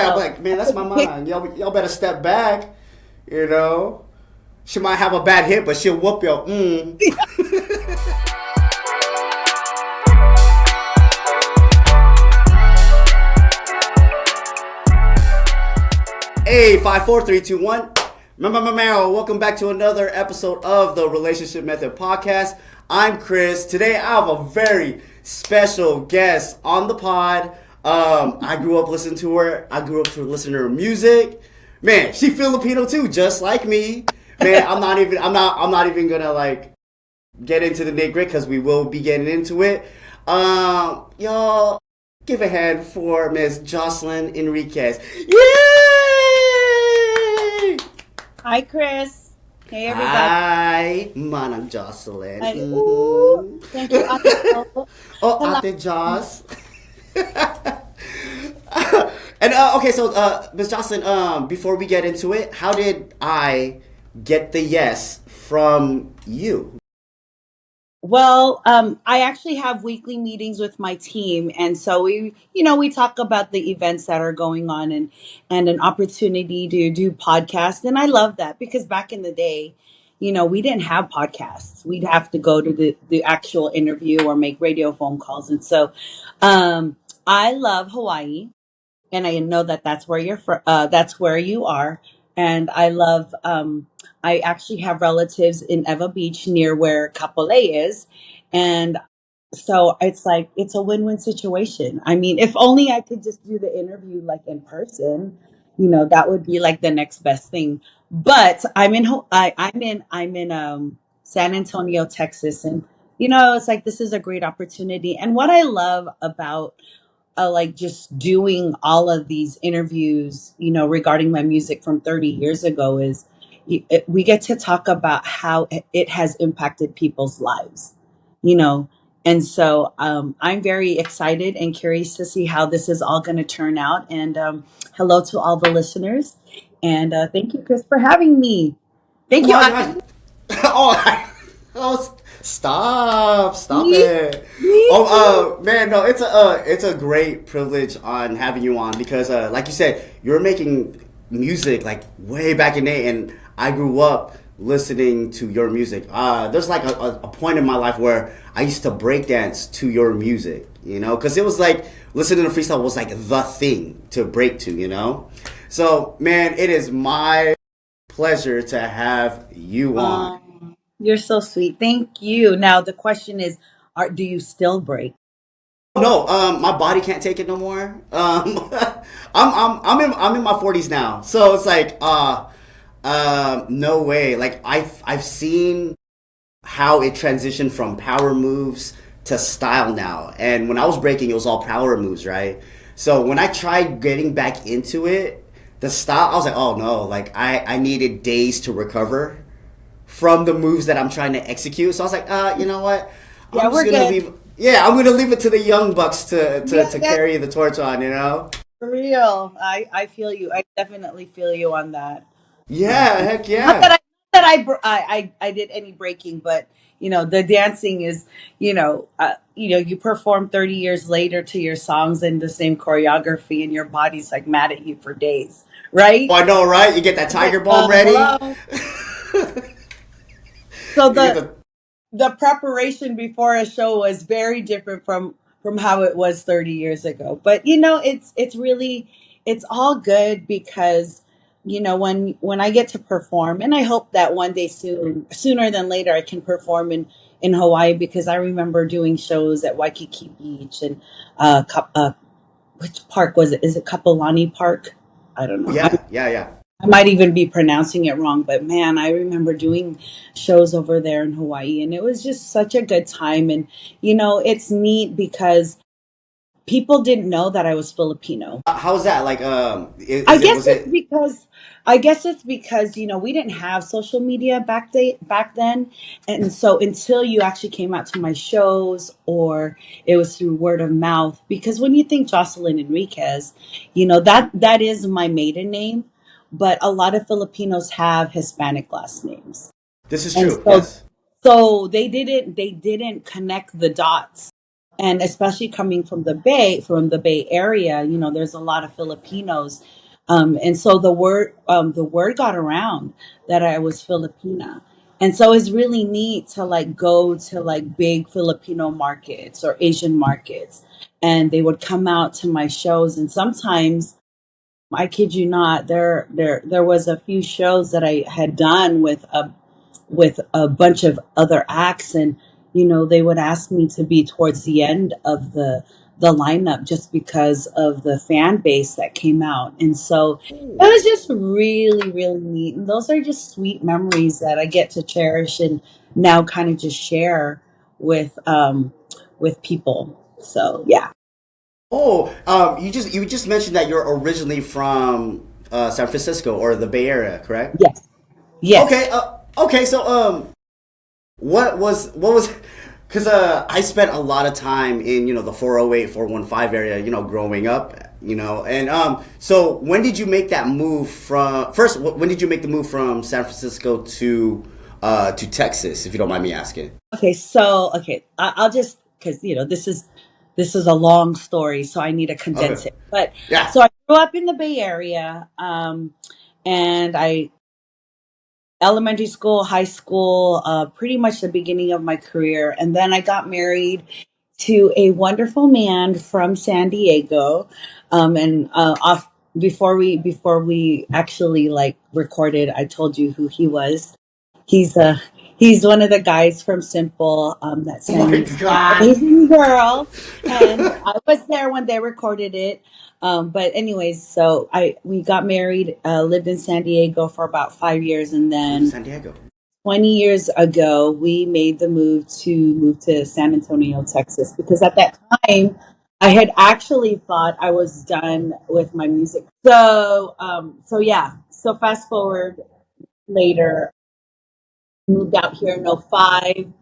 Yeah, I'm So like, man, that's my mom. Y'all better step back. You know, she might have a bad hit, but she'll whoop your. Hey, 5 4 3 2 1. Welcome back to another episode of the Relationship Method Podcast. I'm Chris. Today I have a very special guest on the pod. I grew up listening to her. I grew up to listening to her music. Man, she Filipino too, just like me. Man, I'm not even gonna like get into the nitty gritty because we will be getting into it. Y'all, give a hand for Miss Jocelyn Enriquez. Yay! hi, Chris. Hey, everybody. Hi, Manang Jocelyn. Thank you, Ate Jo. Oh, Salamat. Ate Joss. And okay, so Miss Jocelyn, before we get into it, how did I get the yes from you? Well, I actually have weekly meetings with my team, and so we talk about the events that are going on and an opportunity to do podcasts, and I love that because back in the day, we didn't have podcasts. We'd have to go to the actual interview or make radio phone calls, and so I love Hawaii. And I know that that's where you're from. That's where you are. And I love. I actually have relatives in Eva Beach near where Kapolei is, and so it's like it's a win-win situation. I mean, if only I could just do the interview like in person, that would be like the next best thing. But I'm in San Antonio, Texas, and it's like this is a great opportunity. And what I love about like just doing all of these interviews, regarding my music from 30 years ago is we get to talk about how it has impacted people's lives, you know. And so I'm very excited and curious to see how this is all going to turn out. And hello to all the listeners. And thank you, Chris, for having me. Thank you, My Ate. God. Oh, stop Me, it. me too. Oh, man, no, it's a great privilege on having you on because, like you said, you're making music like way back in the day, and I grew up listening to your music. There's like a point in my life where I used to break dance to your music, because it was like listening to freestyle was like the thing to break to, So, man, it is my pleasure to have you on. You're so sweet. Thank you. Now the question is, do you still break? No, my body can't take it no more. I'm in my 40s now, so it's like, no way. Like I've seen how it transitioned from power moves to style now, and when I was breaking, it was all power moves, right? So when I tried getting back into it, the style, I was like, oh no, like I needed days to recover from the moves that I'm trying to execute. So I was like, you know what? Yeah, I'm just we're gonna good. leave. Yeah, I'm gonna leave it to the young bucks Yeah, to that's carry the torch on. for real. I feel you. I definitely feel you on that. Yeah, heck Not that yeah. I not that I did any breaking, but the dancing is, you perform 30 years later to your songs and the same choreography, and your body's like mad at you for days, Oh, right? I know, right? You get that It's like, tiger balm ready. hello. So You get the the the preparation before a show was very different from how it was 30 years ago, but it's really, it's all good because when I get to perform, and I hope that one day sooner than later I can perform in Hawaii, because I remember doing shows at Waikiki Beach and which park was it? Is it Kapolani Park? I don't know. yeah. I might even be pronouncing it wrong, but man, I remember doing shows over there in Hawaii, and it was just such a good time. And it's neat because people didn't know that I was Filipino. How was that? Like, I is it guess was it's it? because I guess it's because we didn't have social media back then, and so until you actually came out to my shows, or it was through word of mouth. Because when you think Jocelyn Enriquez, that is my maiden name, but a lot of Filipinos have Hispanic last names, This is and true. so Yes. so they didn't connect the dots And especially coming from the Bay Area, there's a lot of Filipinos, and so the word got around that I was Filipina, and so it's really neat to like go to like big Filipino markets or Asian markets, and they would come out to my shows, and sometimes I kid you not, there was a few shows that I had done with a bunch of other acts, and they would ask me to be towards the end of the lineup just because of the fan base that came out. And so it Ooh. was just really really neat, and those are just sweet memories that I get to cherish and now kind of just share with people. So yeah. Oh, you just mentioned that you're originally from San Francisco or the Bay Area, correct? Yes. Okay. Yes. Okay. So what was because I spent a lot of time in the 408 415 area, growing up, and so when did you make that move from first? When did you make the move from San Francisco to Texas, if you don't mind me asking? I'll just, because this is a long story, so I need to Okay. condense it. But Yeah. so I grew up in the Bay Area, and I elementary school, high school, pretty much the beginning of my career, and then I got married to a wonderful man from San Diego, and off before we actually like recorded, I told you who he was. He's one of the guys from Simple, that Oh my sang God. Amazing Girl, and I was there when they recorded it. But anyways, so I we got married, lived in San Diego for about 5 years, and Ooh, then San Diego. 20 years ago we made the move to San Antonio, Texas, because at that time I had actually thought I was done with my music. So yeah. So fast forward later, moved out here in '05.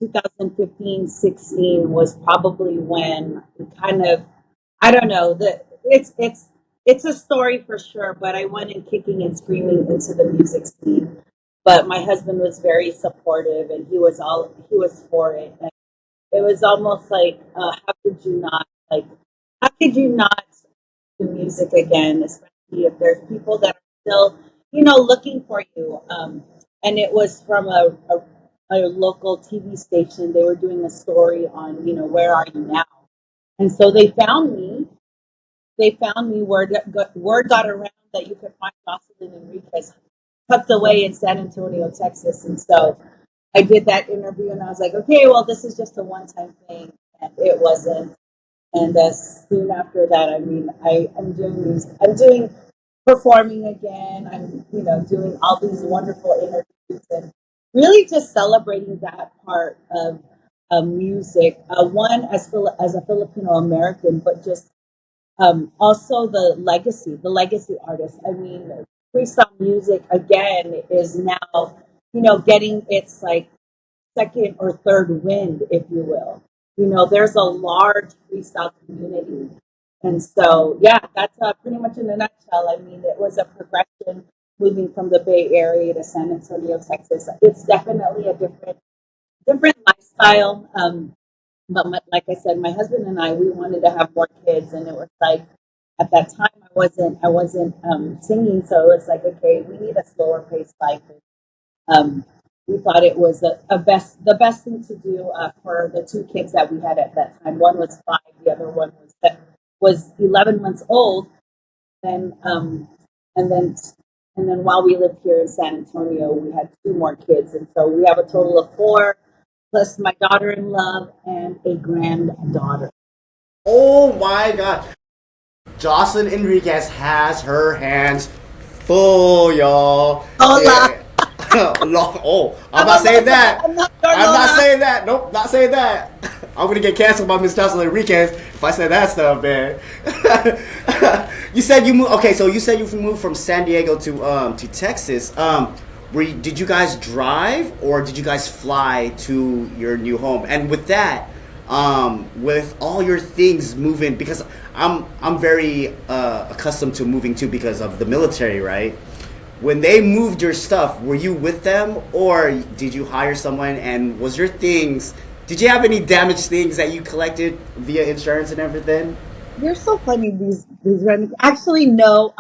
2015, 16 was probably when we kind of, I don't know, it's a story for sure, but I went in kicking and screaming into the music scene. But my husband was very supportive, and he was for it. And it was almost like, how could you not do music again, especially if there's people that are still, looking for you. And it was from a local TV station. They were doing a story on, where are you now? And so they found me. Word got around that you could find Jocelyn Enriquez tucked away in San Antonio, Texas. And so I did that interview, and I was like, okay, well, this is just a one-time thing, and it wasn't. And soon after that, I mean, I'm doing music. I'm doing performing again. I'm, doing all these wonderful interviews, and really just celebrating that part of music. One, as a Filipino American, but just also the legacy artist. I mean, freestyle music again is now, getting its like second or third wind, if you will. There's a large freestyle community. And so, yeah, that's pretty much in a nutshell. I mean, it was a progression moving from the Bay Area to San Antonio, Texas. It's definitely a different lifestyle. But like I said, my husband and we wanted to have more kids, and it was like at that time I wasn't singing, so it was like, okay, we need a slower paced life. um, we thought it was the best thing to do for the two kids that we had at that time. One was 5, the other one was 11 months old. Then and then and then while we lived here in San Antonio, we had 2 more kids, and so we have a total of 4, plus my daughter-in-law and a granddaughter. Oh my God. Jocelyn Enriquez has her hands full, y'all. Hola, Yeah. Oh, I'm I'm not a saying Lola. that. I'm not your I'm not Lola. saying that. Nope, not saying that. I'm gonna get canceled by Miss Jocelyn Enriquez if I say that stuff, man. You said you moved. Okay, so you said you moved from San Diego to Texas. Did you guys drive or did you guys fly to your new home? And with that, with all your things moving, because I'm very accustomed to moving too because of the military, right? When they moved your stuff, were you with them or did you hire someone? And was your things Did you have any damaged things that you collected via insurance and everything? You're so funny. These random. Actually, no.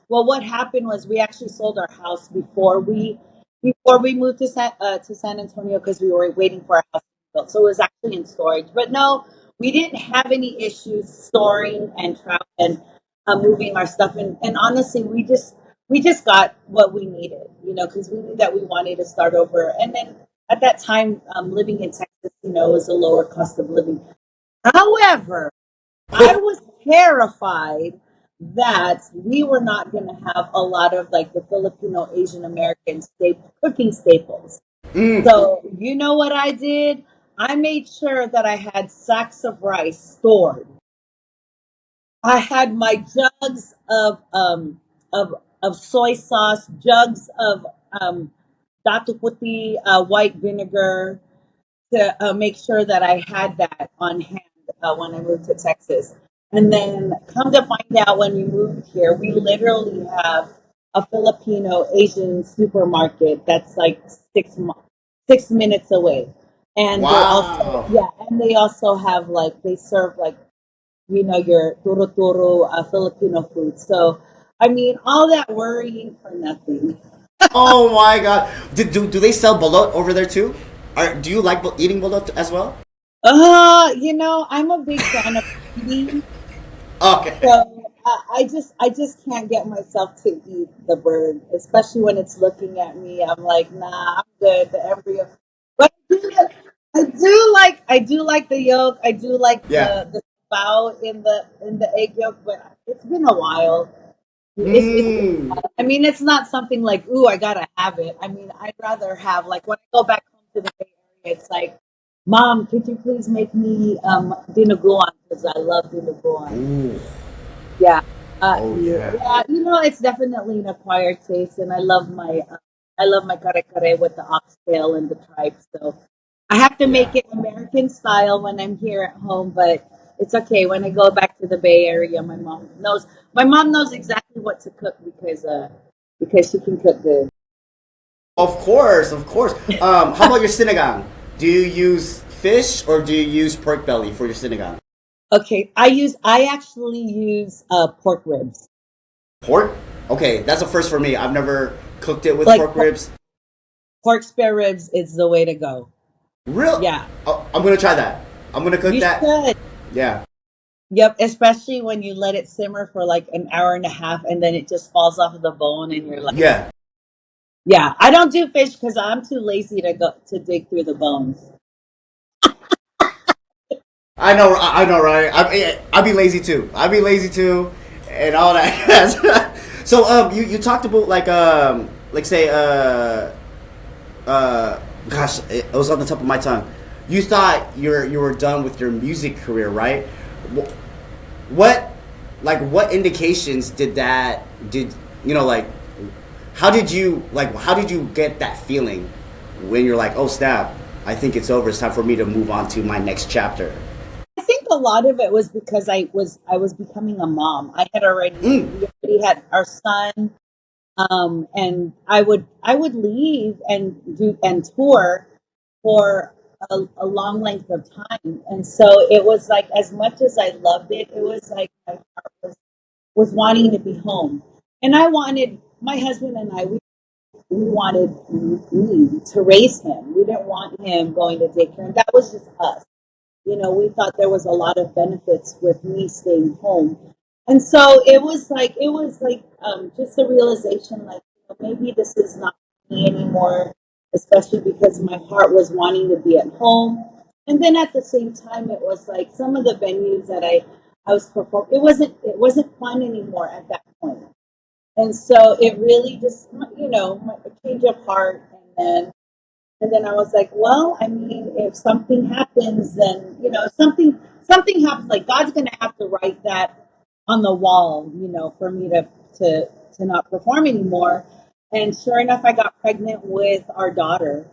Well, what happened was we actually sold our house before we moved to San Antonio because we were waiting for our house to be built. So it was actually in storage. But no, we didn't have any issues storing and travel and moving our stuff. And honestly, we just got what we needed. Because we knew that we wanted to start over. And then at that time, living in Texas, was a lower cost of living. However, I was terrified that we were not going to have a lot of like the Filipino Asian American cooking staples. Mm. So, you know what I did? I made sure that I had sacks of rice stored. I had my jugs of soy sauce, jugs of datu puti white vinegar, to make sure that I had that on hand when I moved to Texas. And then come to find out when we moved here, we literally have a Filipino Asian supermarket that's like 6 minutes away. And they also, Wow. yeah, and they also have like, they serve like, your turo turo Filipino food. So, I mean, all that worrying for nothing. Oh my god. Do they sell bolot over there too? Do you like eating bolot as well? I'm a big fan of eating. Okay. So I just can't get myself to eat the bird, especially when it's looking at me. I'm like, nah, I'm good. The embryo, but I do like the yolk. I do like Yeah. the spout in the egg yolk, but it's been a while. It's been a Mm. while. I mean, it's not something like, ooh, I gotta have it. I mean, I'd rather have like when I go back home to the Bay Area, it's like, Mom, could you please make me dinuguan because I love dinuguan. Ooh. Yeah. Oh Yeah, yeah. yeah, it's definitely an acquired taste, and I love my kare kare with the oxtail and the tripe. So I have to make Yeah. it American style when I'm here at home, but it's okay. When I go back to the Bay Area, my mom knows exactly what to cook because she can cook good. Of course, of course. How about your sinigang? Do you use fish or do you use pork belly for your sinigang? Okay, I actually use pork ribs. Pork? Okay, that's a first for me. I've never cooked it with Like pork ribs. pork spare ribs is the way to go. Real? Yeah, Oh, I'm gonna try that. I'm gonna cook you that. should. Yeah. Yep, especially when you let it simmer for like an hour and a half and then it just falls off of the bone and you're like, Yeah. yeah, I don't do fish because I'm too lazy to dig through the bones. I know, right? I'd be lazy too. I'd be lazy too, and all that. So, you talked about like say, gosh, it was on the top of my tongue. You thought you were done with your music career, right? What, like, what indications did like, how did you get that feeling when you're like, oh snap, I think it's over. It's time for me to move on to my next chapter. I think a lot of it was because I was becoming a mom. Mm. We already had our son, and I would leave and do and tour for a long length of time, and so it was like as much as I loved it, it was like my heart was wanting to be home, and I wanted my husband and we wanted me to raise him. We didn't want him going to daycare, and that was just us. We thought there was a lot of benefits with me staying home. And so it was like just a realization like maybe this is not me anymore, especially because my heart was wanting to be at home. And then at the same time it was like some of the venues that I was performing it wasn't fun anymore at that point. And so it really just a change of heart and then I was like, well, I mean, if something happens, then something happens. Like God's going to have to write that on the wall, for me to not perform anymore. And sure enough, I got pregnant with our daughter,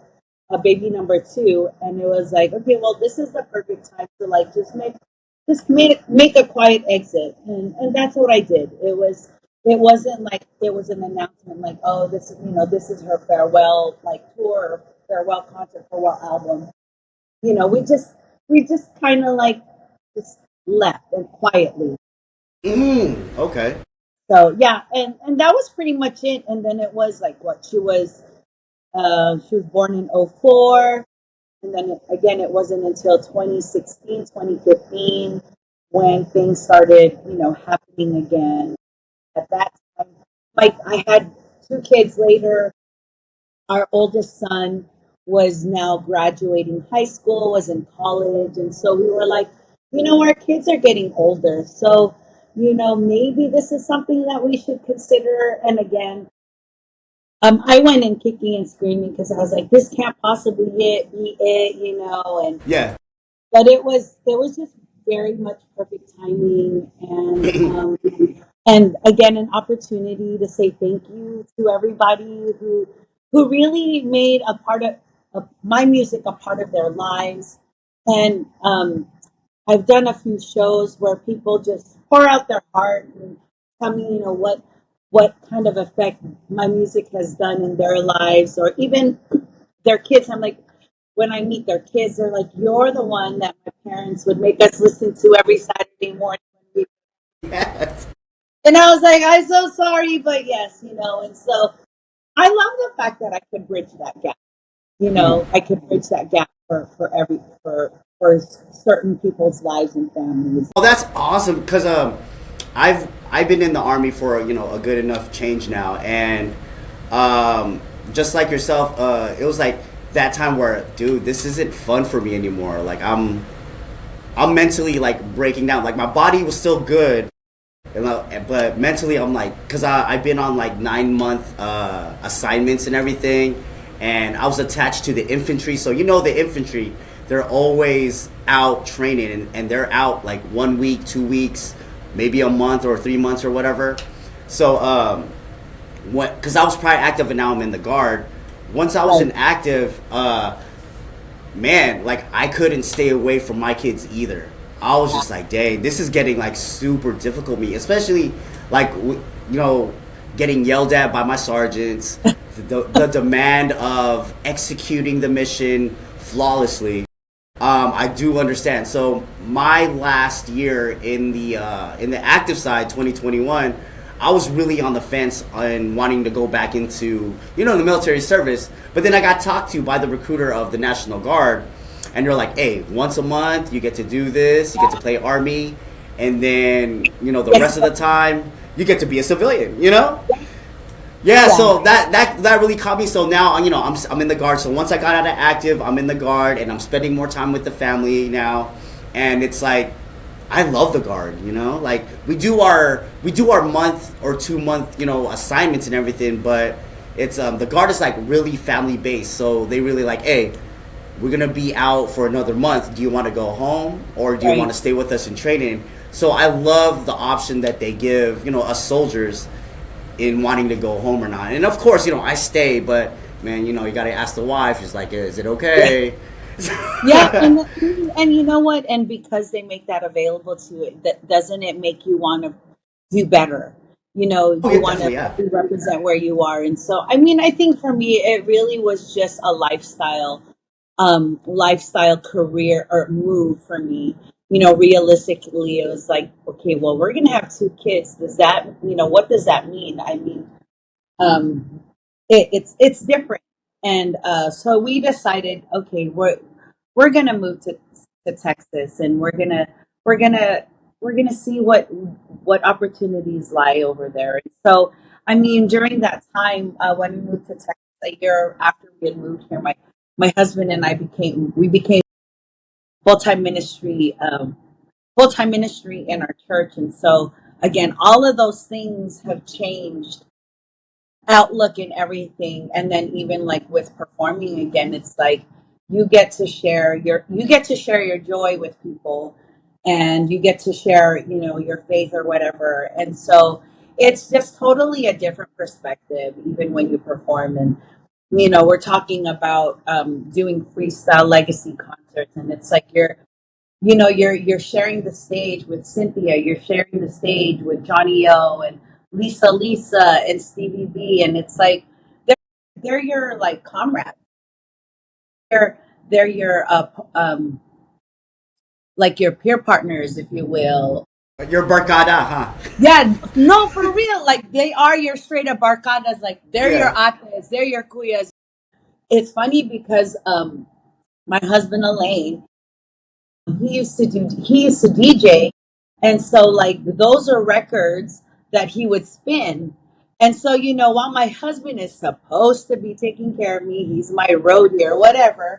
a baby number two, and it was like, okay, well, this is the perfect time to like just make a quiet exit, and that's what I did. It wasn't like there was an announcement like, oh, this is her farewell like tour, farewell concert, farewell album. We just kind of like just left and quietly. Okay. So yeah, and that was pretty much it. And then it was like what she was born in '04, and then again it wasn't until 2016, 2015 when things started, happening again. At that time, like I had two kids later. Our oldest son was now graduating high school, was in college, and so we were like, our kids are getting older, so maybe this is something that we should consider. And again, I went in kicking and screaming because I was like, this can't possibly be it, and Yeah. but it was just very much perfect timing, and again an opportunity to say thank you to everybody who really made a part of my music a part of their lives. And I've done a few shows where people just pour out their heart and tell me, what kind of effect my music has done in their lives, or even their kids. I'm like, when I meet their kids, they're like, "You're the one that my parents would make us listen to every Saturday morning." Yes. And I was like, "I'm so sorry, but yes, And so I love the fact that I could bridge that gap. Mhm. I could bridge that gap for certain people's lives and families. Oh, that's awesome because I've been in the army for a good enough change now, and just like yourself, it was like that time where, dude, this isn't fun for me anymore. Like I'm mentally like breaking down. Like my body was still good, but mentally I'm like, because I've been on like 9 month assignments and everything, and I was attached to the infantry. So the infantry, they're always out training, and they're out like 1 week, 2 weeks, maybe a month or 3 months or whatever. So what? Because I was prior active and now I'm in the guard. Once I was Right. in active, man, like I couldn't stay away from my kids either. I was just like, dang, this is getting like super difficult me, especially like getting yelled at by my sergeants, the demand of executing the mission flawlessly. I do understand. So my last year in the active side, 2021, I was really on the fence on wanting to go back into the military service. But then I got talked to by the recruiter of the National Guard, and they're like, "Hey, once a month you get to do this. You get to play army, and then the rest of the time you get to be a civilian." Yeah, Yeah. so that really caught me. So now I'm in the guard. So once I got out of active, I'm in the guard, and I'm spending more time with the family now, and it's like I love the guard. Like we do our month or 2 month assignments and everything, but it's the guard is like really family based. So they really like, hey, we're gonna be out for another month. Do you want to go home or do you want Right. to stay with us in training? So I love the option that they give us soldiers in wanting to go home or not. And of course, I stay, but man, you got to ask the wife. She's like, is it okay? Yeah, and you know what? And because they make that available to it, that doesn't it make you want to do better? Oh You yeah, want definitely, to yeah. represent where you are. And so, I mean, I think for me, it really was just a lifestyle career or move for me. Realistically, it was like, okay, well, we're gonna have two kids. Does that, what does that mean? I mean, um, it's different. And so we decided, okay, we're gonna move to Texas, and we're gonna we're gonna see what opportunities lie over there. And so, I mean, during that time, when we moved to Texas, a year after we had moved here, my husband and I became full time ministry full time ministry in our church. And so again, all of those things have changed outlook and everything. And then even like with performing again, it's like you get to share your joy with people, and you get to share your faith or whatever. And so it's just totally a different perspective even when you perform. And we're talking about doing freestyle legacy concerts, and it's like you're sharing the stage with Cynthia, you're sharing the stage with Johnny O and Lisa and Stevie B, and it's like they're your like comrades. they're your like your peer partners, if you will. Your barkada, huh? Yeah, no, for real. Like they are your straight up barcadas. Like they're your Yeah. ates, they're your cuyas. It's funny because my husband Elaine, he used to DJ, and so like those are records that he would spin. And so while my husband is supposed to be taking care of me, he's my roadie or whatever.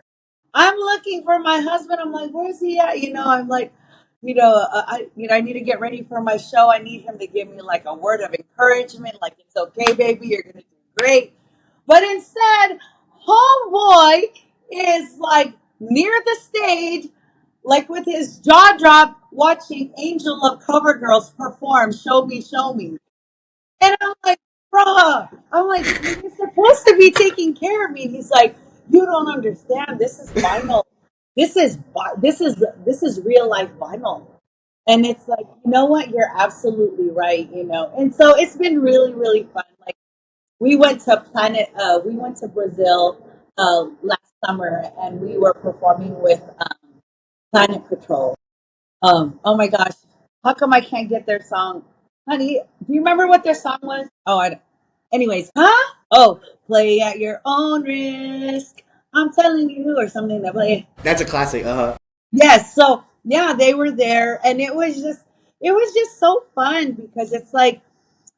I'm looking for my husband. I'm like, where's he at? I'm like, I need to get ready for my show. I need him to give me like a word of encouragement, like it's okay, baby, you're gonna do great. But instead, homeboy is like near the stage, like with his jaw dropped, watching Angel of Cover Girls perform "Show Me, Show Me." And I'm like, bruh, I'm like, you're supposed to be taking care of me. And he's like, you don't understand. This is vinyl. This is real life vinyl. And it's like, you know what? You're absolutely right. And so it's been really, really fun. Like we went to Brazil last summer, and we were performing with Planet Patrol. Oh my gosh, how come I can't get their song, honey? Do you remember what their song was? Oh, I don't. Anyways, huh? Oh, play at your own risk. I'm telling you, or something that play. That's a classic. Yes. So yeah, they were there, and it was just so fun because it's like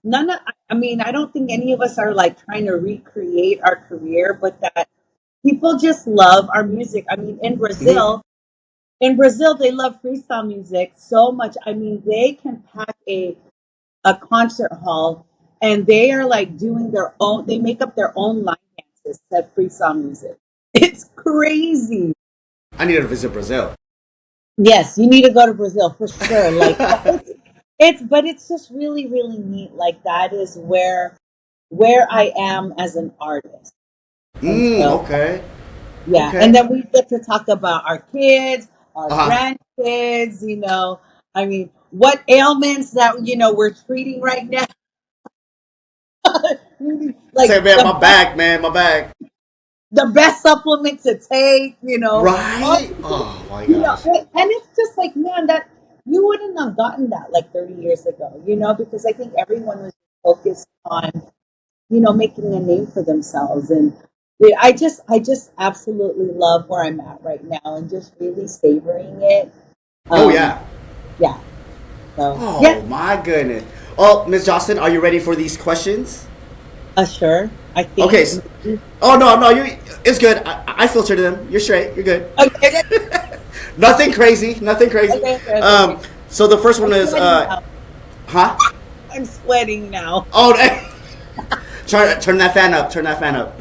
none of. I mean, I don't think any of us are like trying to recreate our career, but that people just love our music. I mean, Hmm. in Brazil, they love freestyle music so much. I mean, they can pack a concert hall, and they are like doing their own. They make up their own line dances to freestyle music. It's crazy. I need to visit Brazil. Yes, you need to go to Brazil for sure. Like but it's just really really neat. Like that is where I am as an artist, and so Okay. yeah, and Okay. then we get to talk about our kids, our Uh-huh. grandkids. I mean, what ailments that we're treating right now. Say, Like man, my back, man, my back. the best supplement to take. Right? Oh my gosh. And it's just like, man, that you wouldn't have gotten that like 30 years ago. Because I think everyone was focused on making a name for themselves. And yeah, I just absolutely love where I'm at right now and just really savoring it. Oh Um, yeah. yeah. So yeah, Oh my goodness. Oh, Miss Jocelyn, are you ready for these questions? sure. I Okay. think. Oh no, no, you. It's good. I filtered them. You're straight. You're good. Okay, Nothing crazy. Nothing crazy. okay, okay, okay, okay. So the first one I'm is sweating now. huh? I'm sweating now. Oh, turn that fan up. Turn that fan up.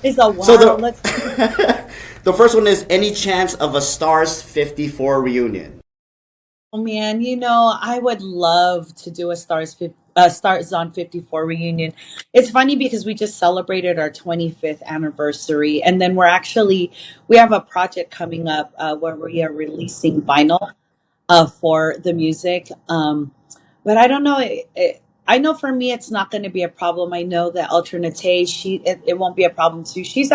It's a So wow. Let's see. the first one is any chance of a Stars 54 reunion? Oh man, I would love to do a Stars on 54 reunion. It's funny because we just celebrated our 25th anniversary, and then we have a project coming up where we are releasing vinyl for the music. But I don't know. I know for me, it's not going to be a problem. I know that Alternate, it won't be a problem too. She's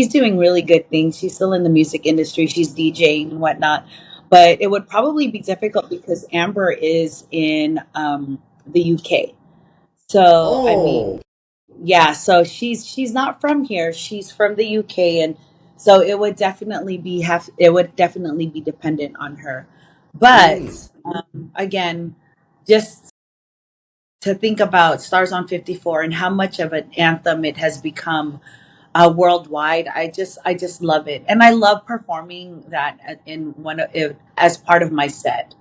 doing really good things. She's still in the music industry. She's DJing and whatnot. But it would probably be difficult because Amber is in the UK. So I mean, Oh. yeah. So she's not from here. She's from the UK, and so it would definitely be dependent on her. But Mm. again, just to think about Stars on 54 and how much of an anthem it has become worldwide. I just love it, and I love performing that in as part of my set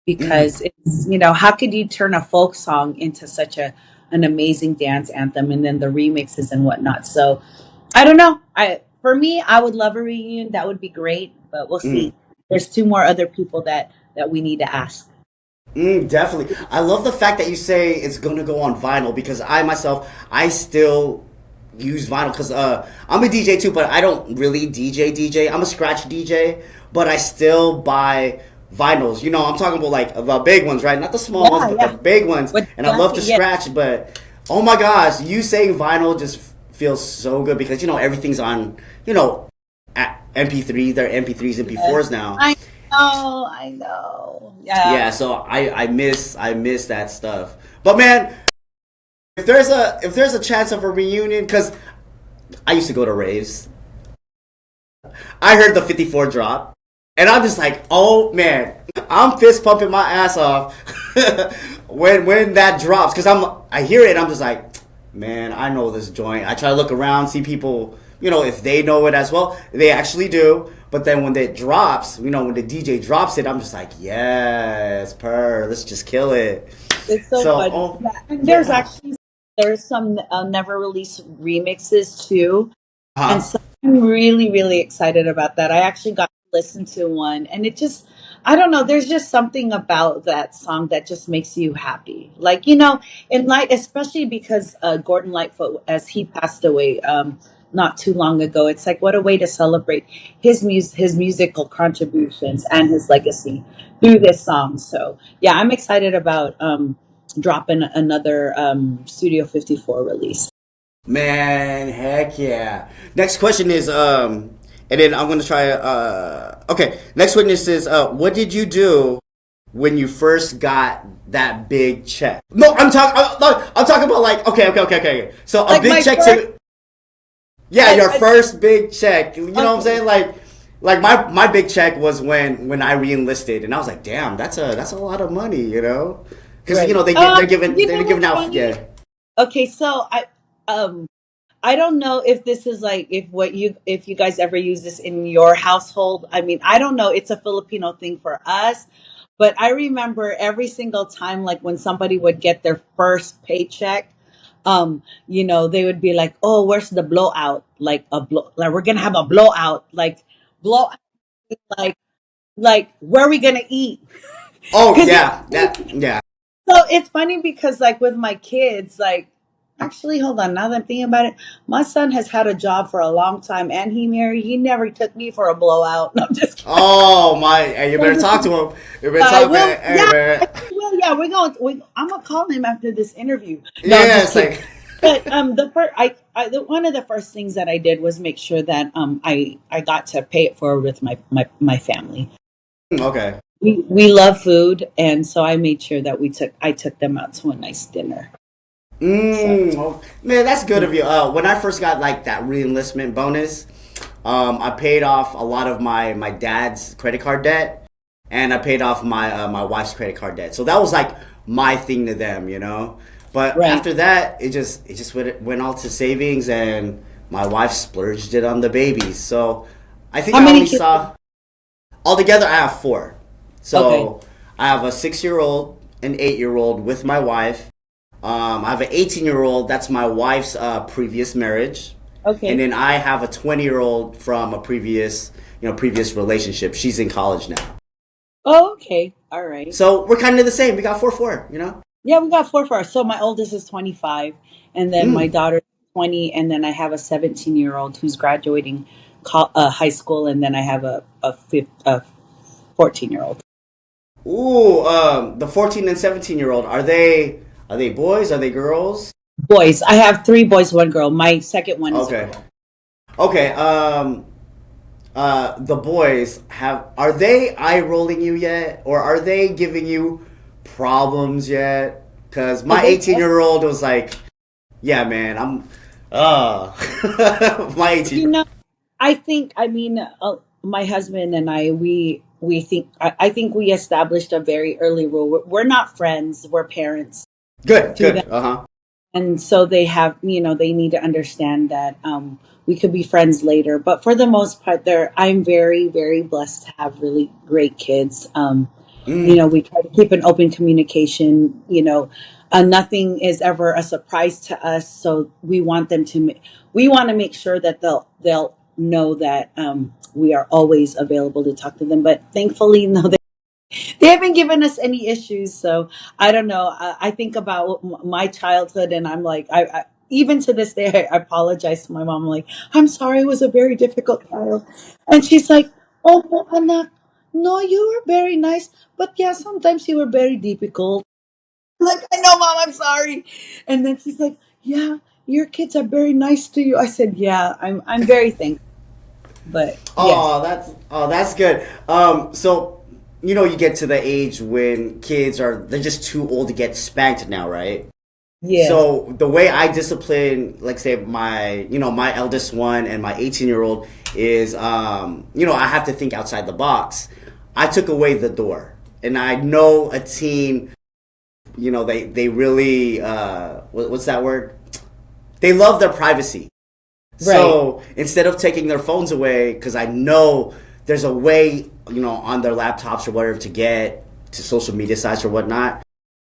Mm. because it's how could you turn a folk song into such an amazing dance anthem, and then the remixes and whatnot. So I don't know. For me, I would love a reunion. That would be great, but we'll Mm. see. There's two more other people that we need to ask. Definitely. I love the fact that you say it's going to go on vinyl because I myself, I still use vinyl because I'm a DJ too, but I don't really DJ. I'm a scratch DJ, but I still buy vinyls. I'm talking about like the big ones, right? Not the small ones, Yeah, but the yeah. big ones. With And I love to Jackie, yeah. scratch, but oh my gosh, you saying vinyl just feels so good because everything's on, MP3. They're MP3s, Yes. MP4s now. I know, I know. Yeah. Yeah, so I miss that stuff. But man, if there's a chance of a reunion, because I used to go to raves. I heard the 54 drop, and I'm just like, oh man, I'm fist pumping my ass off when that drops, because I hear it, and I'm just like, man, I know this joint. I try to look around, see people, if they know it as well. They actually do. But then when it drops, when the DJ drops it, I'm just like, yes, let's just kill it. It's so So, funny. oh Yeah. And yeah, there's some never released remixes too. And huh? so I'm really, really excited about that. I actually got to listen to one, and I don't know, there's just something about that song that just makes you happy. Like, in light, especially because Gordon Lightfoot, as he passed away not too long ago, it's like, what a way to celebrate his musical contributions and his legacy through this song. So, yeah, I'm excited about dropping another Studio 54 release. Man, heck yeah. Next question is and then I'm gonna try okay. Next witness is what did you do when you first got that big check? No, I'm talking about like okay. So a Like big my check first, to yeah, like, your first big check. You know what I'm okay. saying? Like my big check was when I re-enlisted, and I was like, damn, that's a lot of money, because Right. they're giving What's out funny? yeah. Okay, so um I don't know if this is like if you guys ever use this in your household. I mean, I don't know. It's a Filipino thing for us, but I remember every single time, like when somebody would get their first paycheck, they would be like, "Oh, where's the blowout? Like we're gonna have a blowout, like blow, like where are we gonna eat?" Oh Because yeah, that yeah. so it's funny because like with my kids, like actually hold on, now that I'm thinking about it, my son has had a job for a long time and he married. He never took me for a blowout. No, I'm just kidding. Oh my! Hey, you I'm better just talk kidding. to him. You better I talk, will, man. Hey, yeah, man. I will, yeah, I'm gonna call him after this interview. No, I'm Yeah, just it's kidding. like But the first, one of the first things that I did was make sure that I got to pay it forward with my family. okay. We love food, and so I made sure that I took them out to a nice dinner. So Oh, man, that's good yeah. of you. When I first got like that re-enlistment bonus, I paid off a lot of my dad's credit card debt, and I paid off my wife's credit card debt. So that was like my thing to them. But Right. after that, it just went all to savings, and my wife splurged it on the babies. So I think How I many only kids? saw altogether. I have four. Okay. So I have a 6-year-old, an 8-year-old with my wife. I have an 18-year-old. That's my wife's previous marriage, and Okay. then I have a 20-year-old from a previous relationship. She's in college now, Oh, okay. All right. so we're kind of the same. We got four. Yeah, we got four for us. So my oldest is 25, and then my Mm. daughter is 20, and then I have a 17-year-old who's graduating high school, and then I have a 14-year-old. Ooh, the 14 and 17-year-old. Are they boys? Are they girls? Boys. I have three boys, one girl. My second one is a Okay. girl. Okay. The boys are they eye rolling you yet, or are they giving you problems yet? Because Oh, my they 18-year-old was like, yeah, man, my 18. You know, I mean, my husband and we think, I think we established a very early rule. We're not friends, we're parents Good, to them. good. Uh huh. And so they need to understand that we could be friends later. But for the most part, I'm very, very blessed to have really great kids. Mm. We try to keep an open communication. Nothing is ever a surprise to us, so we want to make sure that they'll know that we are always available to talk to them. But thankfully, no, they haven't given us any issues. So I don't know. I think about my childhood, and I'm like, even to this day, I apologize to my mom. I'm like, I'm sorry, it was a very difficult child, and she's like, "Oh, no, Anna, no, you were very nice, but yeah, sometimes you were very difficult." Like, I know, mom, I'm sorry. And then she's like, "Yeah, your kids are very nice to you." I said, "Yeah, I'm very thankful." But yes, Oh, that's good. So you get to the age when kids they're just too old to get spanked now, right? yes, So the way I discipline, like say my eldest one and my 18-year-old is, I have to think outside the box. I took away the door, and I know a teen, they really, what's that word? They love their privacy. right. So instead of taking their phones away, because I know there's a way, on their laptops or whatever to get to social media sites or whatnot,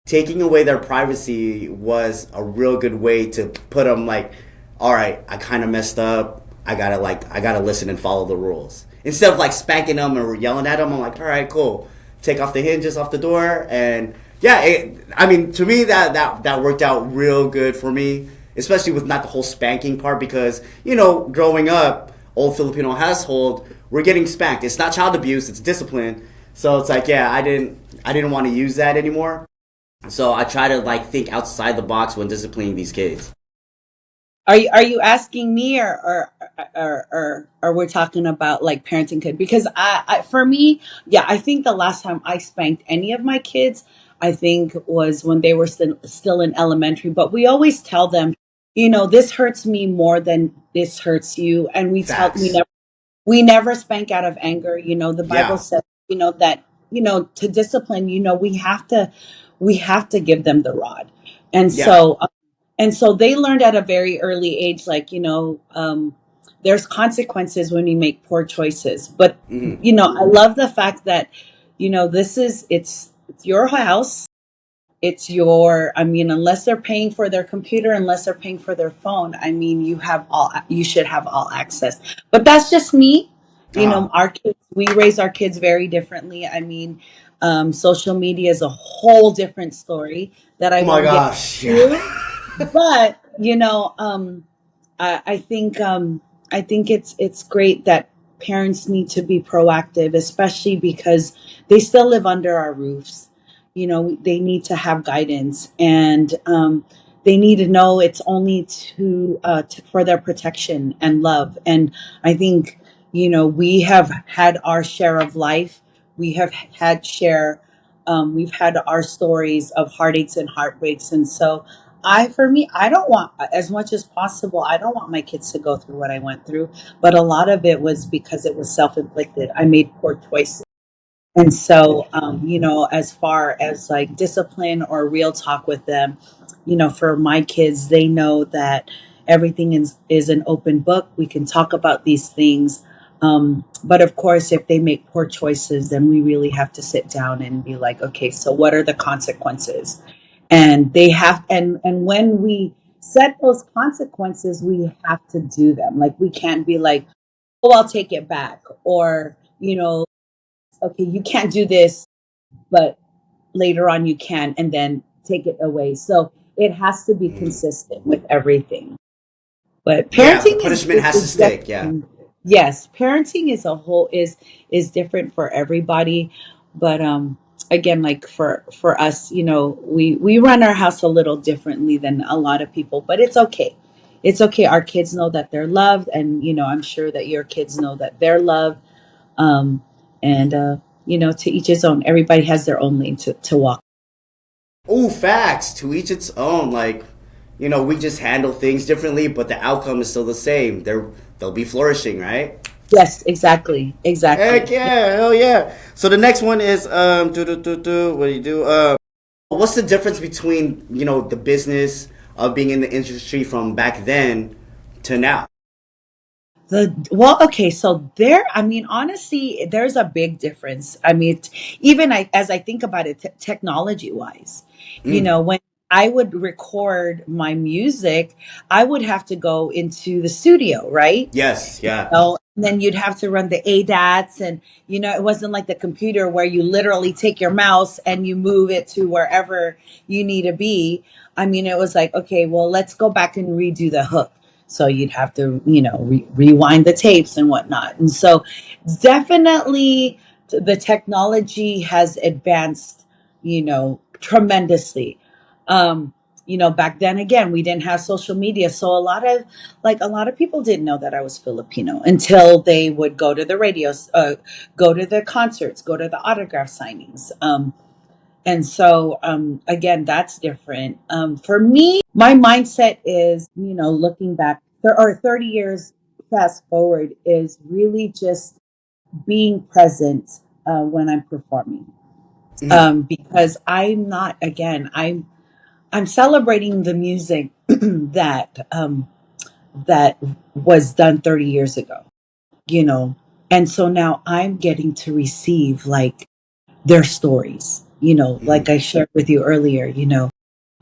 taking away their privacy was a real good way to put them like, all right, I kind of messed up. I gotta listen and follow the rules. Instead of like spanking them or yelling at them, I'm like, all right, cool. Take off the hinges off the door, and yeah, I mean, to me that worked out real good for me, especially with not the whole spanking part because growing up, old Filipino household, we're getting spanked. It's not child abuse, it's discipline. So it's like, yeah, I didn't want to use that anymore. So I try to like think outside the box when disciplining these kids. Are you asking me, or we're talking about like parenting kid? Because I for me, yeah, I think the last time I spanked any of my kids, I think was when they were still in elementary. But we always tell them, this hurts me more than this hurts you, and Facts. we never spank out of anger. The Bible Yeah. says, that, to discipline, we have to give them the rod. And Yeah. so they learned at a very early age, like, there's consequences when you make poor choices. But, Hmm. I love the fact that, it's your house. It's I mean, unless they're paying for their computer, unless they're paying for their phone, I mean, you should have all access. But that's just me. Uh-huh. Our kids, we raise our kids very differently. I mean, social media is a whole different story that I Oh my won't get gosh. Yeah. into. But, I think it's great that parents need to be proactive, especially because they still live under our roofs. They need to have guidance, and they need to know it's only for their protection and love. And I think we have had our share of life. We have had share. We've had our stories of heartaches and heartbreaks, and so for me, I don't want, as much as possible, I don't want my kids to go through what I went through. But a lot of it was because it was self inflicted. I made poor choices. And so, as far as like discipline or real talk with them, for my kids, they know that everything is an open book. We can talk about these things. But of course, if they make poor choices, then we really have to sit down and be like, okay, so what are the consequences? And and when we set those consequences, we have to do them. Like, we can't be like, oh, I'll take it back, or, okay, you can't do this, but later on you can, and then take it away. So it has to be Mhm. consistent with everything. But Yeah, the parenting punishment is has to stick. Yeah. definitely, yes, parenting as a whole is different for everybody. But again, like for us, we run our house a little differently than a lot of people, but it's okay. It's okay. Our kids know that they're loved, and I'm sure that your kids know that they're loved. Um, and to each his own. Everybody has their own lane to walk. Oh, facts. To each its own. Like, we just handle things differently, but the outcome is still the same. They'll be flourishing, right? Yes, exactly, Heck exactly. yeah, hell yeah. So the next one is what do you do? What's the difference between the business of being in the industry from back then to now? Okay, so I mean, honestly, there's a big difference. I mean, even as I think about it, technology wise, Mm, when I would record my music, I would have to go into the studio, right? yes, yeah. And then you'd have to run the ADATs, and it wasn't like the computer where you literally take your mouse and you move it to wherever you need to be. I mean, it was like, okay, well, let's go back and redo the hook. So you'd have to, rewind the tapes and whatnot. And so definitely the technology has advanced, tremendously. back then again, we didn't have social media. So a lot of people didn't know that I was Filipino until they would go to the radios, go to the concerts, go to the autograph signings. And so, again, that's different. For me, my mindset is, looking back or 30 years fast forward is really just being present when I'm performing. Mhm. Because I'm not, again, I'm celebrating the music that was done 30 years ago, you know. And so now I'm getting to receive like their stories, like Mhm. I shared with you earlier,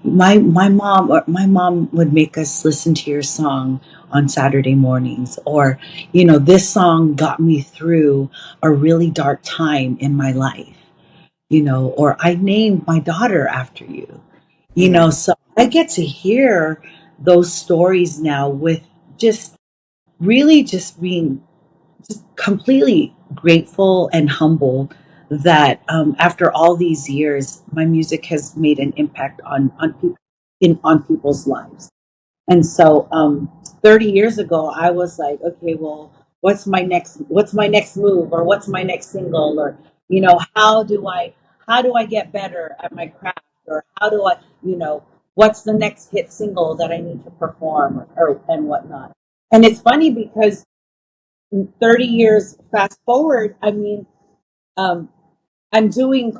my mom would make us listen to your song on Saturday mornings, or this song got me through a really dark time in my life, or I named my daughter after you, Mhm. so I get to hear those stories now with just really just being just completely grateful and humbled that after all these years, my music has made an impact on people on people's lives. And so 30 years ago, I was like, okay, well, what's my next move, or what's my next single, or how do I get better at my craft, or how do I, what's the next hit single that I need to perform, or and whatnot. And it's funny because 30 years fast forward, I mean, um, I'm doing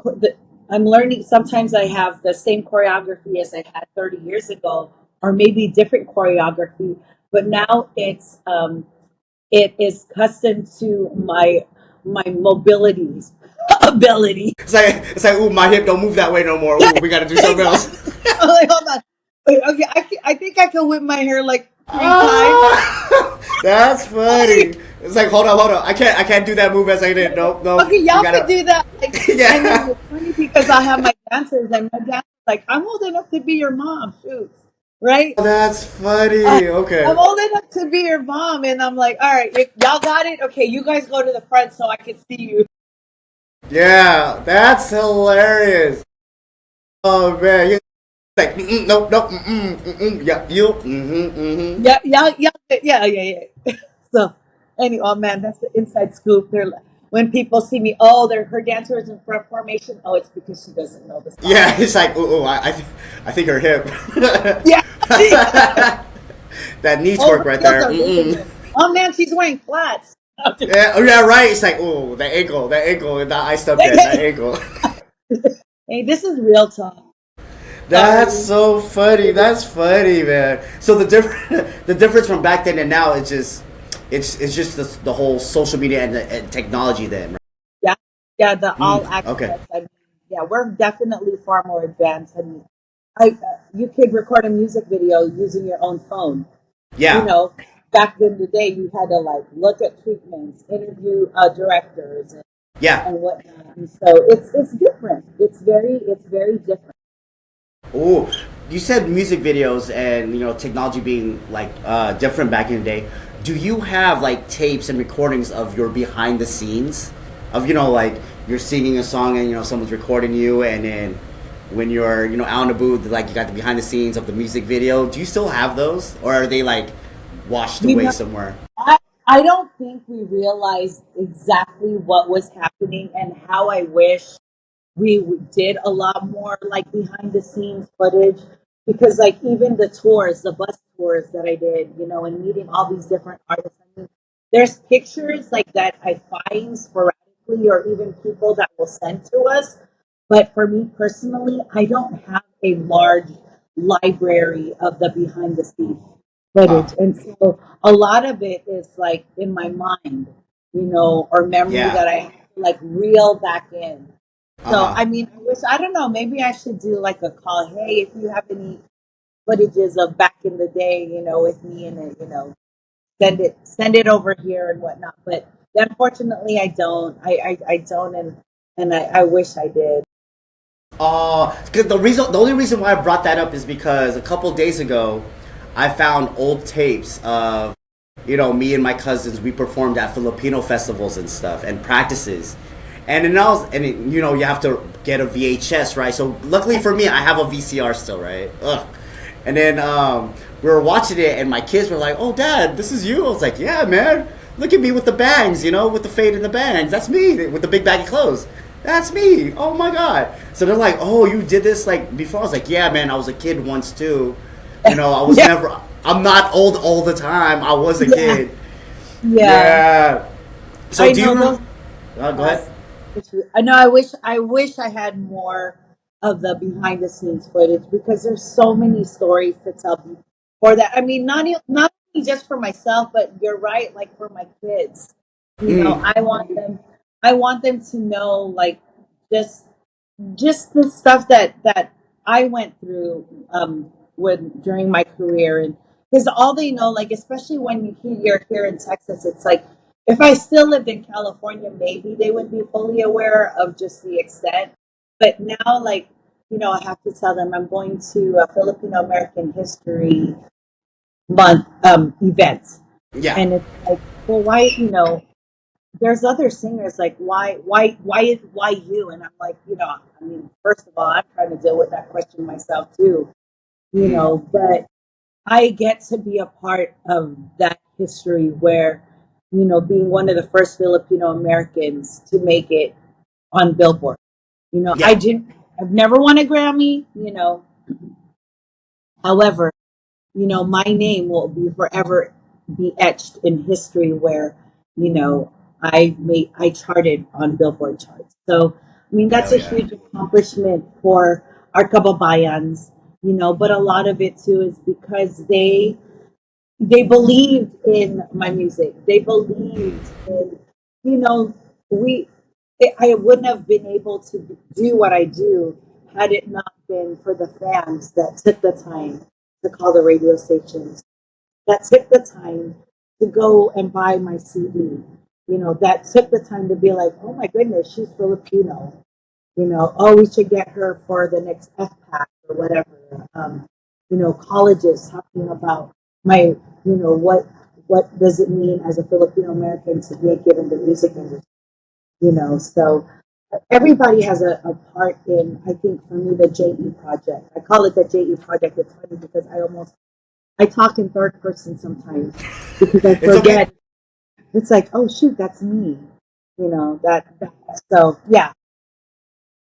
I'm learning. Sometimes I have the same choreography as I had 30 years ago, or maybe different choreography, but now it is custom to my mobilities ability. It's like, ooh, my hip don't move that way no more. Ooh, we got to do something Exactly. else. I'm like, hold on. Wait, okay, I think I can whip my hair like 3 times. That's Like, funny. It's like, hold on. I can't do that move as I did. Nope, nope. okay, We y'all could gotta. do that. Like, and then Yeah. it's funny because I have my dancers, and my dancers like, I'm old enough to be your mom. Shoots, right? That's Uh, funny. I'm Okay. old enough to be your mom, and I'm like, all right, y'all got it. Okay, you guys go to the front so I can see you. Yeah, that's hilarious. Oh man, you're like, nope, nope, yeah, you, Yeah, yeah. So, anyway, oh man, that's the inside scoop. They're like, when people see me, oh, they're her dancers in front formation. Oh, it's because she doesn't know the song. yeah. It's like, ooh, I think her hip. Yeah, yeah. That knee Oh, twerk her right heels there. are moving. Oh man, she's wearing flats. Yeah, oh, yeah, right. It's like, ooh, that ankle, not iced up yet. That ankle. Hey, this is real talk. That's Sorry. so funny. That's funny, man. So the difference, the difference from back then and now is just, it's just the whole social media and technology then, right? Yeah, yeah, the all Okay. access. I mean, yeah, we're definitely far more advanced. I mean, you could record a music video using your own phone. You Yeah. know, back in the day, you had to like look at treatments, interview directors, Yeah. and whatnot. And so it's different. It's very different. Oh, you said music videos and technology being like different back in the day. Do you have like tapes and recordings of your behind the scenes of like you're singing a song and someone's recording you, and then when you're out in the booth, like you got the behind the scenes of the music video. Do you still have those, or are they like washed You away know, somewhere? I I don't think we realized exactly what was happening, and how I wish did a lot more like behind the scenes footage, because like even the tours, the bus tours that I did, and meeting all these different artists. I mean, there's pictures like that I find sporadically, or even people that will send to us. But for me personally, I don't have a large library of the behind the scenes footage. Uh, And so a lot of it is like in my mind, or memory yeah. that I have to like reel back in. Uh So, huh. I mean, I don't know, maybe I should do like a call. Hey, if you have any footages of back in the day, with me in it, send it over here and whatnot. But unfortunately, I don't. I don't, and I wish I did. Because the only reason why I brought that up is because a couple days ago, I found old tapes of, me and my cousins. We performed at Filipino festivals and stuff and practices, and then you have to get a VHS, right? So luckily for me, I have a VCR still, right? Ugh. And then we were watching it, and my kids were like, "Oh, Dad, this is you." I was like, "Yeah, man. Look at me with the bangs, with the fade and the bangs. That's me with the big baggy clothes. That's me. Oh my god." So they're like, "Oh, you did this like before?" I was like, "Yeah, man. I was a kid once too. I was Yeah, never. I'm not old all the time. I was a yeah, kid." yeah. Yeah. So I do you know remember? those. Go ahead. I know. I wish I had more of the behind the scenes footage because there's so many stories to tell for that. I mean, not only just for myself, but you're right. Like for my kids, Mm, I want them to know like just just the stuff that I went through when during my career, and because all they know, like especially when you're here in Texas, it's like if I still lived in California, maybe they would be fully aware of just the extent. But now, like I have to tell them I'm going to a Filipino-American History Month event, yeah. and it's like, well, why there's other singers like why you, and I'm like I mean first of all I'm trying to deal with that question myself too, Mm, but I get to be a part of that history where being one of the first Filipino Americans to make it on Billboard. I yeah. didn't I've never won a Grammy, however, my name will be forever be etched in history where, you know, I charted on Billboard charts. So, I mean, that's Hell a yeah. huge accomplishment for our kababayans, but a lot of it too is because they believed in my music. They believed in, you know, we. I wouldn't have been able to do what I do had it not been for the fans that took the time to call the radio stations, that took the time to go and buy my CD, that took the time to be like, oh my goodness, she's Filipino, oh, we should get her for the next FPAC or whatever. Colleges talking about my, what does it mean as a Filipino American to be given the music industry, so everybody has a part in, I think for me, the JE project. I call it the JE project. It's funny because I talk in third person sometimes because I It's okay. forget. It's like, oh shoot, that's me. That so yeah.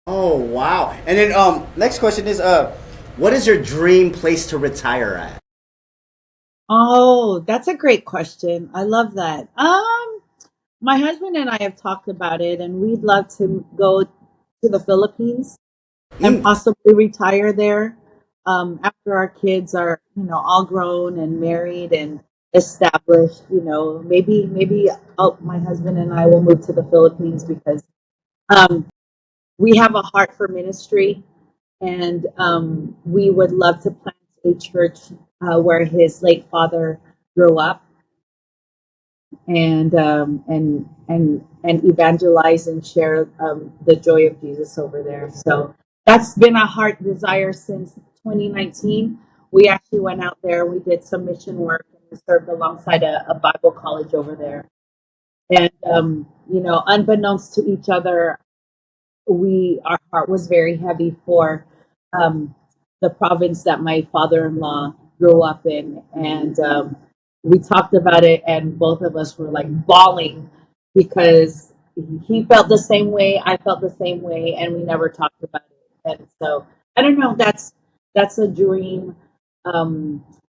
Oh wow. And then next question is what is your dream place to retire at? Oh, that's a great question. I love that. My husband and I have talked about it, and we'd love to go to the Philippines and Mm, possibly retire there after our kids are, all grown and married and established. Maybe my husband and I will move to the Philippines because um, we have a heart for ministry, and we would love to plant a church where his late father grew up, and evangelize and share the joy of Jesus over there. So that's been a heart desire since 2019. We actually went out there. We did some mission work and we served alongside a Bible college over there. And unbeknownst to each other, we our heart was very heavy for um, the province that my father-in-law grew up in, and we talked about it, and both of us were like bawling because he felt the same way, I felt the same way, and we never talked about it. And so I don't know. That's a dream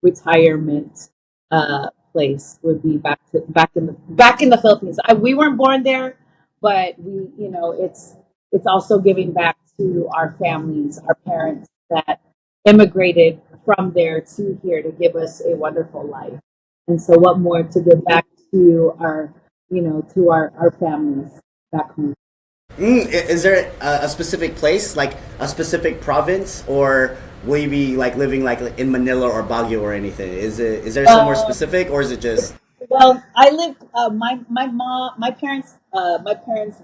retirement place would be back in the Philippines. We weren't born there, but it's also giving back to our families, our parents that immigrated from there to here to give us a wonderful life. And so, what more to give back to our families back home? is there a specific place, like a specific province, or will you be like living like in Manila or Baguio or anything? Is there somewhere Uh, specific, or is it just? well, I live. My mom, my parents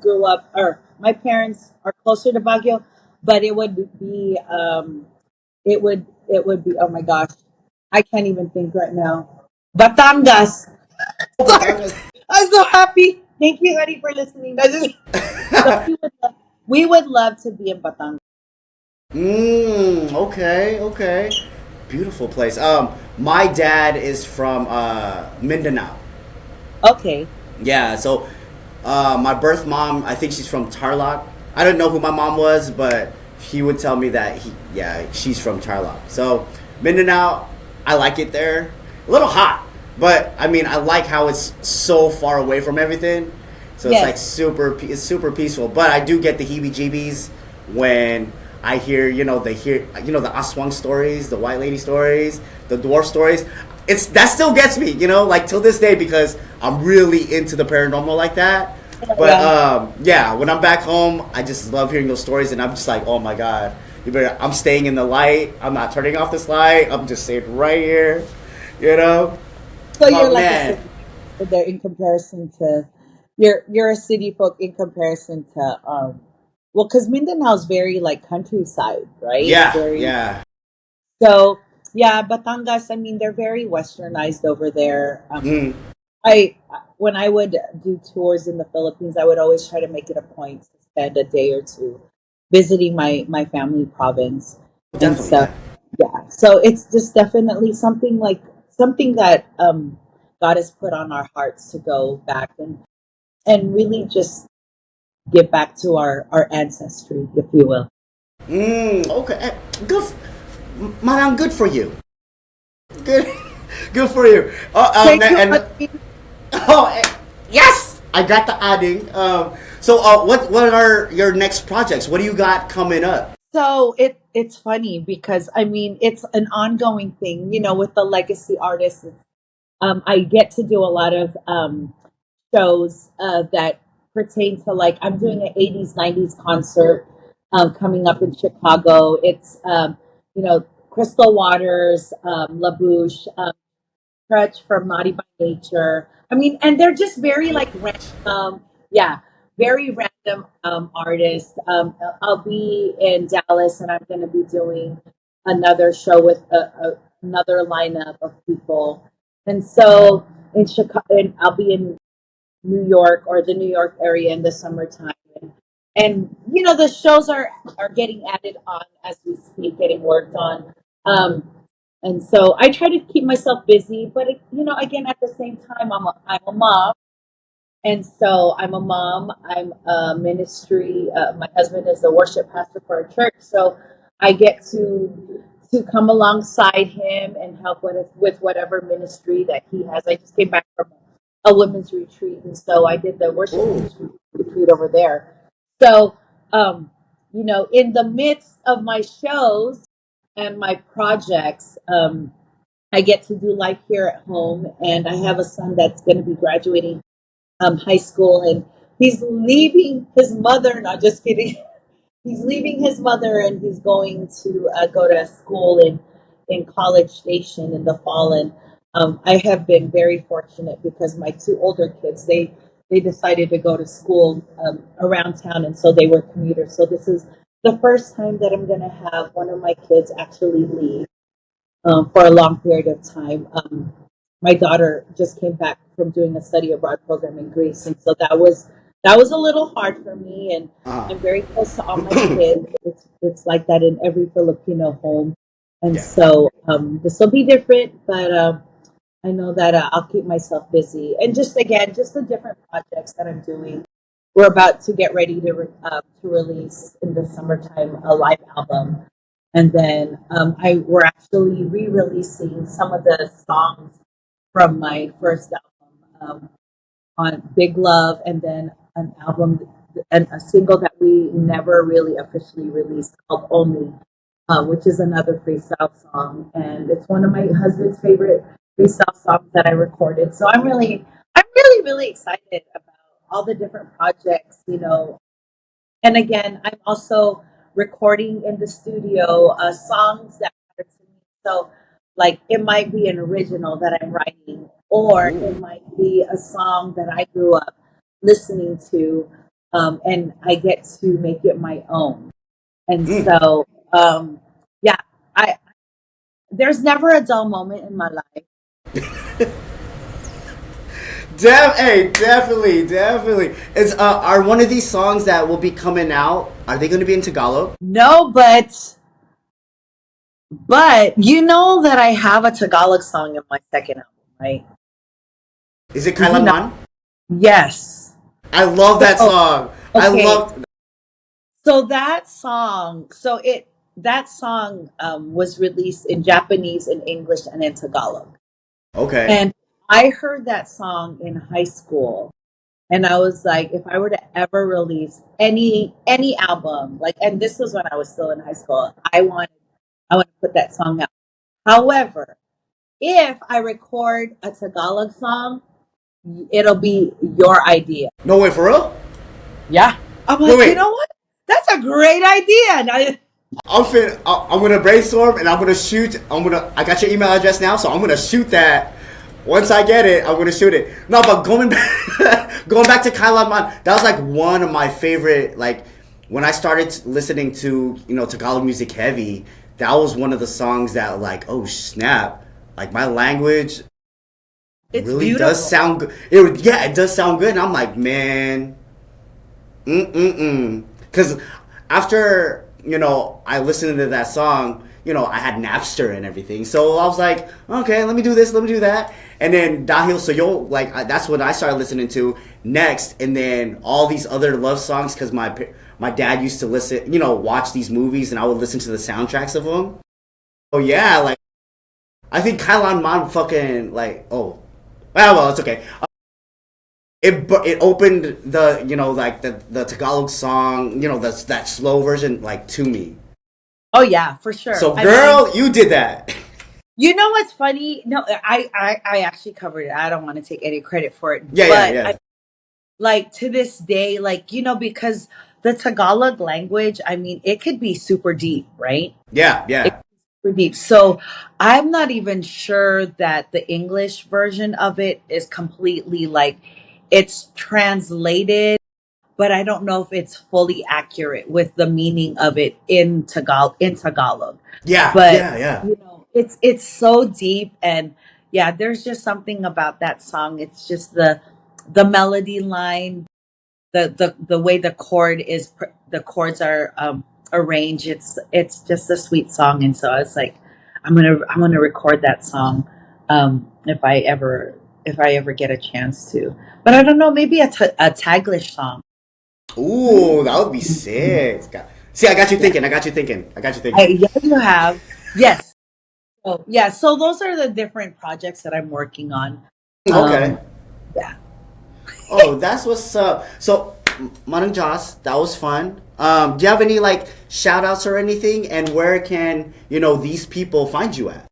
grew up, or my parents are closer to Baguio, but it would be. Oh my gosh, I can't even think right now. Batangas. Oh, Sorry, Batangas. I'm so happy. Thank you, honey, for listening. So we would love to be in Batangas. Okay, okay. beautiful place. My dad is from Mindanao. Okay. Yeah, so my birth mom, I think she's from Tarlac. I don't know who my mom was, but he would tell me that she's from Tarlac. So Mindanao, I like it there. A little hot, but I mean, I like how it's so far away from everything. So it's like Yes. it's super peaceful. But I do get the heebie-jeebies when I hear, the Aswang stories, the white lady stories, the dwarf stories. That still gets me, like till this day because I'm really into the paranormal like that. But Yeah. yeah, when I'm back home, I just love hearing those stories, and I'm just like, oh my god, I'm staying in the light. I'm not turning off this light. I'm just staying right here, you know. So you're Oh like a man, city folk there in comparison to you're a city folk in comparison to well, because Mindanao's very like countryside, right? yeah, Very yeah, so yeah, Batangas, I mean they're very westernized over there. mm, I when I would do tours in the Philippines, I would always try to make it a point to spend a day or two visiting my family province, and definitely, so yeah. yeah, so it's just definitely something that God has put on our hearts to go back and really just give back to our ancestry, if you will. Okay, good, man, good for you. Good, good for you. Thank you, And Auntie. oh, yes, I got the adding. So, what are your next projects? What do you got coming up? So it's funny because I mean it's an ongoing thing, with the legacy artists. I get to do a lot of shows that pertain to like I'm doing an 80s 90s concert coming up in Chicago. It's Crystal Waters, LaBouche, Crutch from Naughty by Nature. I mean, and they're just very like random, yeah, very random artists. I'll be in Dallas and I'm going to be doing another show with another lineup of people. And so in Chicago, and I'll be in New York or the New York area in the summertime. And the shows are getting added on as we speak, getting worked on. Um, and so I try to keep myself busy, but again, at the same time, I'm a mom, and so I'm a mom. I'm a ministry. My husband is a worship pastor for a church, so I get to come alongside him and help with whatever ministry that he has. I just came back from a women's retreat, and so I did the worship Oh, ministry retreat over there. So, in the midst of my shows and my projects, I get to do life here at home, and I have a son that's going to be graduating high school, and he's leaving his mother. Not just kidding. He's leaving his mother, and he's going to go to school in College Station in the fall. And I have been very fortunate because my two older kids they decided to go to school around town, and so they were commuters. So this is the first time that I'm going to have one of my kids actually leave for a long period of time. My daughter just came back from doing a study abroad program in Greece, and so that was a little hard for me. And uh, I'm very close to all my kids. It's like that in every Filipino home, and yeah. so this will be different, but I know that I'll keep myself busy. And just again, just the different projects that I'm doing. We're about to get ready to release in the summertime a live album, and then we're actually re-releasing some of the songs from my first album on Big Love, and then an album and a single that we never really officially released called Only, which is another freestyle song, and it's one of my husband's favorite freestyle songs that I recorded. So I'm really excited about all the different projects, and again, I'm also recording in the studio songs that matter to me. So, like, it might be an original that I'm writing, or Ooh. it might be a song that I grew up listening to, and I get to make it my own. And Mm. so, yeah, I there's never a dull moment in my life. Hey, definitely, definitely. Are one of these songs that will be coming out? Are they going to be in Tagalog? No, but But you know that I have a Tagalog song in my second album, right? Is it Did you Kailan know? Man? Yes. I love that So song. I okay, love. so that song was released in Japanese, in English, and in Tagalog. Okay. And I heard that song in high school, and I was like, if I were to ever release any album, like, and this was when I was still in high school, I want to put that song out. However, if I record a Tagalog song, it'll be your idea. No way for real. Yeah. I'm Wait, like, you wait. know what? That's a great idea. And I'm gonna brainstorm and I'm gonna shoot. I got your email address now, so I'm gonna shoot that. Once I get it, I'm gonna shoot it. No, but going back, going back to Kailan Man, that was like one of my favorite. Like when I started listening to Tagalog music heavy, that was one of the songs that like, oh snap, like my language it's really does beautiful. sound good. It does sound good, and I'm like, man, because after I listened to that song, I had Napster and everything, so I was like, okay, let me do this, let me do that, and then Dahil Soyo, like that's what I started listening to next, and then all these other love songs because my dad used to listen, watch these movies, and I would listen to the soundtracks of them. Oh yeah, like I think Kailan Man fucking like well it's okay. It opened the like the Tagalog song, that slow version like to me. Oh yeah, for sure. So I mean, girl, you did that. you know what's funny? No, I actually covered it. I don't want to take any credit for it, Yeah, yeah, but I yeah, like to this day, like because the Tagalog language, I mean, it could be super deep, right? yeah, It's yeah, super deep. So I'm not even sure that the English version of it is completely like it's translated, but I don't know if it's fully accurate with the meaning of it in Tagalog. yeah, But yeah, yeah. it's so deep, and yeah, there's just something about that song. It's just the melody line, the way the chords are arranged. It's just a sweet song, and so I was like, I'm gonna record that song if I ever get a chance to. But I don't know, maybe a Taglish song. Ooh, that would be sick. See, I got you Yeah, thinking. I got you thinking. I got you thinking. yeah, you have. Yes. Oh, yeah. So those are the different projects that I'm working on. Okay. Yeah. Oh, that's what's up. So, Manang Joss, that was fun. Do you have any like shout outs or anything? And where can, these people find you at?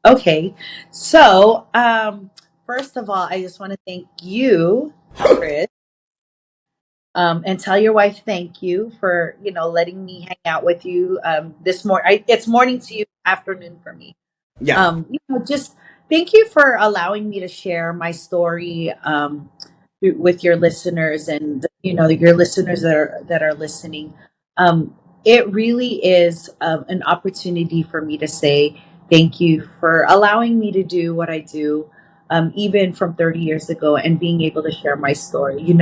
Okay. So, first of all, I just want to thank you, Chris, and tell your wife thank you for letting me hang out with you this morning. It's morning to you, afternoon for me. Yeah. Just thank you for allowing me to share my story with your listeners, and your listeners that are listening. Um, it really is an opportunity for me to say thank you for allowing me to do what I do, even from 30 years ago, and being able to share my story.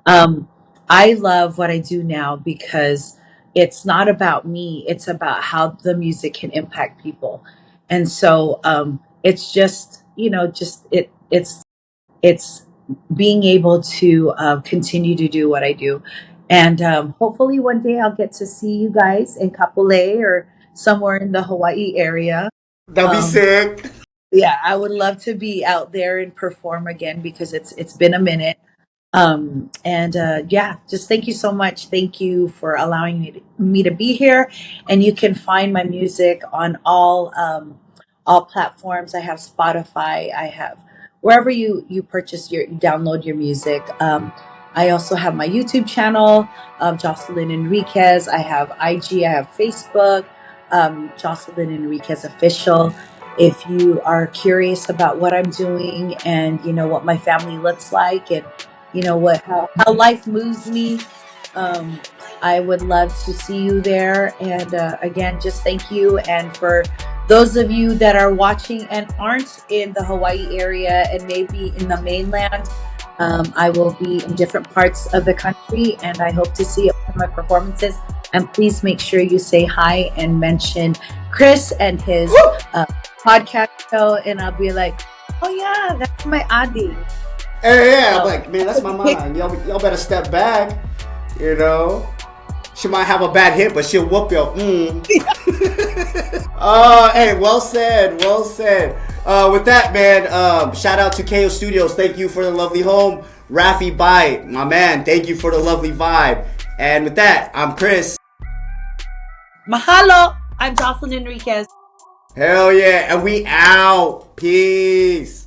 Um, I love what I do now because it's not about me; it's about how the music can impact people. And so it's just it's being able to continue to do what I do, and hopefully one day I'll get to see you guys in Kapolei or somewhere in the Hawaii area. That'd be um, sick. yeah, I would love to be out there and perform again because it's been a minute. And yeah, just thank you so much. Thank you for allowing me to be here. And you can find my music on all platforms. I have Spotify. I have wherever you purchase you download your music. I also have my YouTube channel, Jocelyn Enriquez. I have IG. I have Facebook, Jocelyn Enriquez Official. If you are curious about what I'm doing and what my family looks like, and what how life moves me, um, I would love to see you there. And again, just thank you. And for those of you that are watching and aren't in the Hawaii area and maybe in the mainland, I will be in different parts of the country, and I hope to see you. my performances. And please make sure you say hi and mention Chris and his podcast show. And I'll be like, oh yeah, that's my Adi. Yeah, I'm like, man, that's my mom. Y'all better step back. You know, she might have a bad hit, but she'll whoop your. Hey, well said, well said. With that, man, shout out to KO Studios. Thank you for the lovely home. Rafi Bite, my man, thank you for the lovely vibe. And with that, I'm Chris. Mahalo. I'm Jocelyn Enriquez. Hell yeah, and we out. Peace.